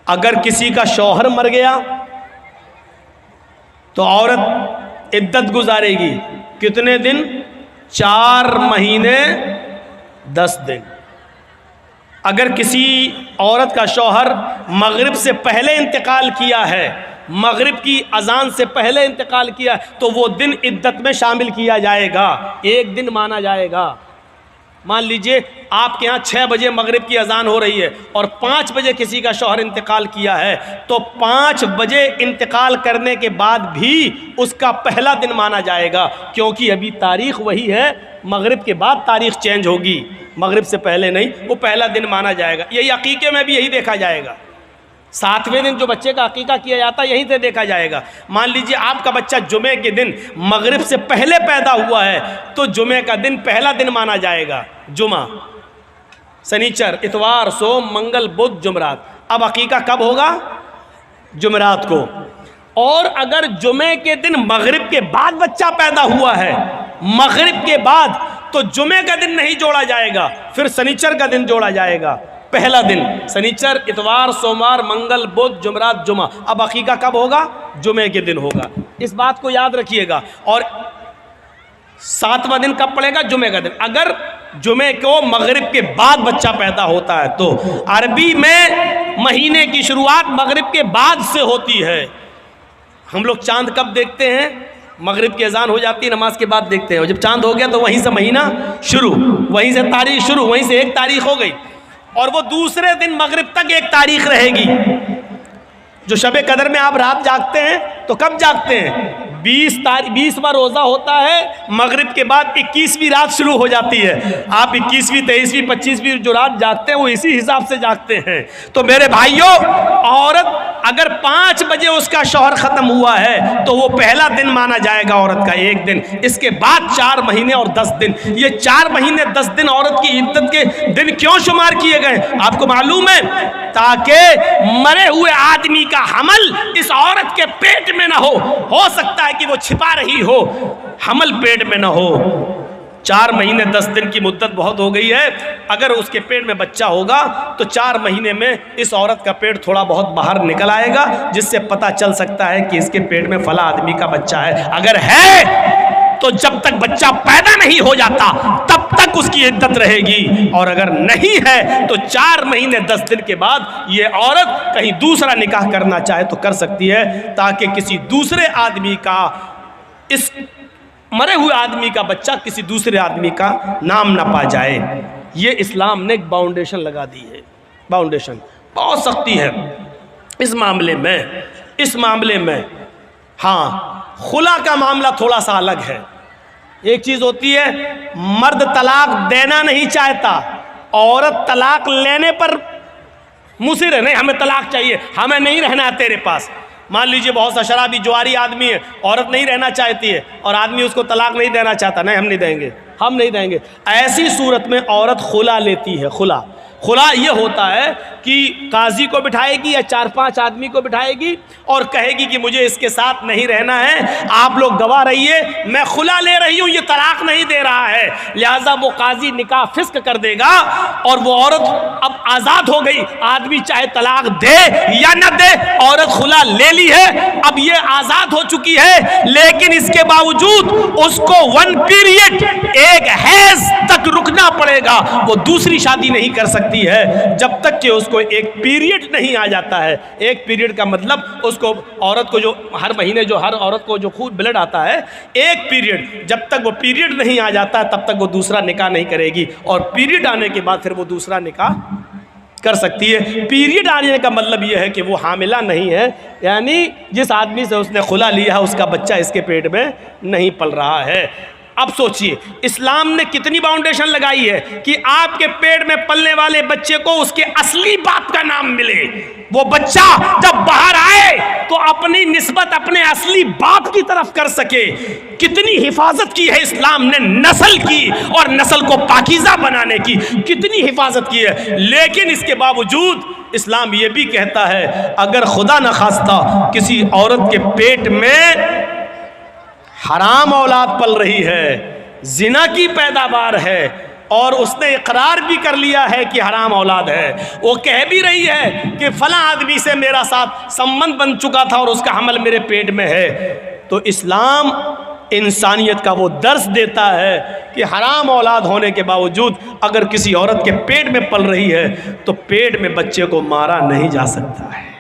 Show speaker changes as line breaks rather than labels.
اگر کسی کا شوہر مر گیا تو عورت عدت گزارے گی کتنے دن؟ 4 مہینے 10 دن۔ اگر کسی عورت کا شوہر مغرب سے پہلے انتقال کیا ہے، مغرب کی اذان سے پہلے انتقال کیا تو وہ دن عدت میں شامل کیا جائے گا، 1 دن مانا جائے گا۔ مان لیجئے آپ کے ہاں 6 بجے مغرب کی اذان ہو رہی ہے اور 5 بجے کسی کا شوہر انتقال کیا ہے، تو 5 بجے انتقال کرنے کے بعد بھی اس کا پہلا دن مانا جائے گا، کیونکہ ابھی تاریخ وہی ہے، مغرب کے بعد تاریخ چینج ہوگی، مغرب سے پہلے نہیں، وہ پہلا دن مانا جائے گا۔ یہی عقیقے میں بھی یہی دیکھا جائے گا، 7ویں دن جو بچے کا عقیقہ کیا جاتا ہے یہیں سے دیکھا جائے گا۔ مان لیجئے آپ کا بچہ جمعے کے دن مغرب سے پہلے پیدا ہوا ہے تو جمعے کا دن پہلا دن مانا جائے گا، جمعہ، سنیچر، اتوار، سوم، منگل، بدھ، جمعرات۔ اب عقیقہ کب ہوگا؟ جمعرات کو۔ اور اگر جمعے کے دن مغرب کے بعد بچہ پیدا ہوا ہے، مغرب کے بعد، تو جمعے کا دن نہیں جوڑا جائے گا، پھر سنیچر کا دن جوڑا جائے گا، پہلا دن، سنیچر، اتوار، سوموار، منگل، بدھ، جمعرات، جمعہ۔ اب عقیقہ کب ہوگا؟ جمعے کے دن ہوگا، اس بات کو یاد رکھیے گا۔ اور 7واں دن کب پڑے گا؟ جمعے کا دن۔ اگر جمعے کو مغرب کے بعد بچہ پیدا ہوتا ہے تو عربی میں مہینے کی شروعات مغرب کے بعد سے ہوتی ہے۔ ہم لوگ چاند کب دیکھتے ہیں؟ مغرب کی اذان ہو جاتی ہے، نماز کے بعد دیکھتے ہیں، اور جب چاند ہو گیا تو وہیں سے مہینہ شروع، وہیں سے تاریخ شروع، وہیں سے 1 تاریخ ہو گئی، اور وہ دوسرے دن مغرب تک 1 تاریخ رہے گی۔ جو شب قدر میں آپ رات جاگتے ہیں تو کب جاگتے ہیں؟ 20واں روزہ ہوتا ہے، مغرب کے بعد 21ویں رات شروع ہو جاتی ہے، آپ 21ویں، 23ویں، 25ویں جو رات جاگتے ہیں وہ اسی حساب سے جاگتے ہیں۔ تو میرے بھائیوں، عورت اگر 5 بجے اس کا شوہر ختم ہوا ہے تو وہ پہلا دن مانا جائے گا عورت کا، 1 دن، اس کے بعد 4 مہینے اور 10 دن۔ یہ 4 مہینے 10 دن عورت کی عدت کے دن کیوں شمار کیے گئے آپ کو معلوم ہے؟ تاکہ مرے ہوئے آدمی کا حمل اس عورت کے پیٹ میں نہ ہو سکتا ہے کہ وہ چھپا رہی ہو، حمل پیٹ میں نہ ہو۔ 4 مہینے 10 دن کی مدت بہت ہو گئی ہے، اگر اس کے پیٹ میں بچہ ہوگا تو 4 مہینے میں اس عورت کا پیٹ تھوڑا بہت باہر نکل آئے گا، جس سے پتہ چل سکتا ہے کہ اس کے پیٹ میں فلاں آدمی کا بچہ ہے۔ اگر ہے تو جب تک بچہ پیدا نہیں ہو جاتا تب تک اس کی عدت رہے گی، اور اگر نہیں ہے تو 4 مہینے 10 دن کے بعد یہ عورت کہیں دوسرا نکاح کرنا چاہے تو کر سکتی ہے، تاکہ کسی دوسرے آدمی کا، اس مرے ہوئے آدمی کا بچہ کسی دوسرے آدمی کا نام نہ پا جائے۔ یہ اسلام نے ایک باؤنڈیشن لگا دی ہے، باؤنڈیشن بہت سختی ہے اس معاملے میں۔ ہاں، خلا کا معاملہ تھوڑا سا الگ ہے۔ ایک چیز ہوتی ہے مرد طلاق دینا نہیں چاہتا، عورت طلاق لینے پر مصر ہے، نہیں ہمیں طلاق چاہیے، ہمیں نہیں رہنا ہے تیرے پاس۔ مان لیجئے بہت سا شرابی جواری آدمی ہے، عورت نہیں رہنا چاہتی ہے اور آدمی اس کو طلاق نہیں دینا چاہتا، نہیں ہم نہیں دیں گے۔ ایسی صورت میں عورت خلا لیتی ہے۔ خلا یہ ہوتا ہے کہ قاضی کو بٹھائے گی یا 4-5 آدمی کو بٹھائے گی اور کہے گی کہ مجھے اس کے ساتھ نہیں رہنا ہے، آپ لوگ گواہ رہیے، میں خلا لے رہی ہوں، یہ طلاق نہیں دے رہا ہے، لہذا وہ قاضی نکاح فسخ کر دے گا اور وہ عورت اب آزاد ہو گئی۔ آدمی چاہے طلاق دے یا نہ دے، عورت خلا لے لی ہے، اب یہ آزاد ہو چکی ہے، لیکن اس کے باوجود اس کو 1 پیریڈ، 1 حیض تک رکنا پڑے گا، وہ دوسری شادی نہیں کر سکتی ہے جب تک کہ اس کو 1 پیریڈ نہیں آ جاتا ہے۔ 1 پیریڈ کا مطلب اس کو، عورت کو جو ہر مہینے جو ہر عورت کو جو خون بلڈ آتا ہے، 1 پیریڈ، جب تک وہ پیریڈ نہیں آ جاتا ہے تب تک وہ دوسرا نکاح نہیں کرے گی، اور پیریڈ آنے کے بعد پھر وہ دوسرا نکاح کر سکتی ہے۔ پیریڈ آنے کا مطلب یہ ہے کہ وہ حاملہ نہیں ہے، یعنی جس آدمی سے اس نے خلا لیا ہے اس کا بچہ اس کے پیٹ میں نہیں پل رہا ہے۔ اب سوچئے اسلام نے کتنی باؤنڈیشن لگائی ہے کہ آپ کے پیٹ میں پلنے والے بچے کو اس کے اصلی باپ کا نام ملے، وہ بچہ جب باہر آئے تو اپنی نسبت اپنے اصلی باپ کی طرف کر سکے۔ کتنی حفاظت کی ہے اسلام نے نسل کی، اور نسل کو پاکیزہ بنانے کی کتنی حفاظت کی ہے، لیکن اس کے باوجود اسلام یہ بھی کہتا ہے اگر خدا نخواستہ کسی عورت کے پیٹ میں حرام اولاد پل رہی ہے، زنا کی پیداوار ہے، اور اس نے اقرار بھی کر لیا ہے کہ حرام اولاد ہے، وہ کہہ بھی رہی ہے کہ فلاں آدمی سے میرا ساتھ سمبند بن چکا تھا اور اس کا حمل میرے پیٹ میں ہے، تو اسلام انسانیت کا وہ درس دیتا ہے کہ حرام اولاد ہونے کے باوجود اگر کسی عورت کے پیٹ میں پل رہی ہے تو پیٹ میں بچے کو مارا نہیں جا سکتا ہے۔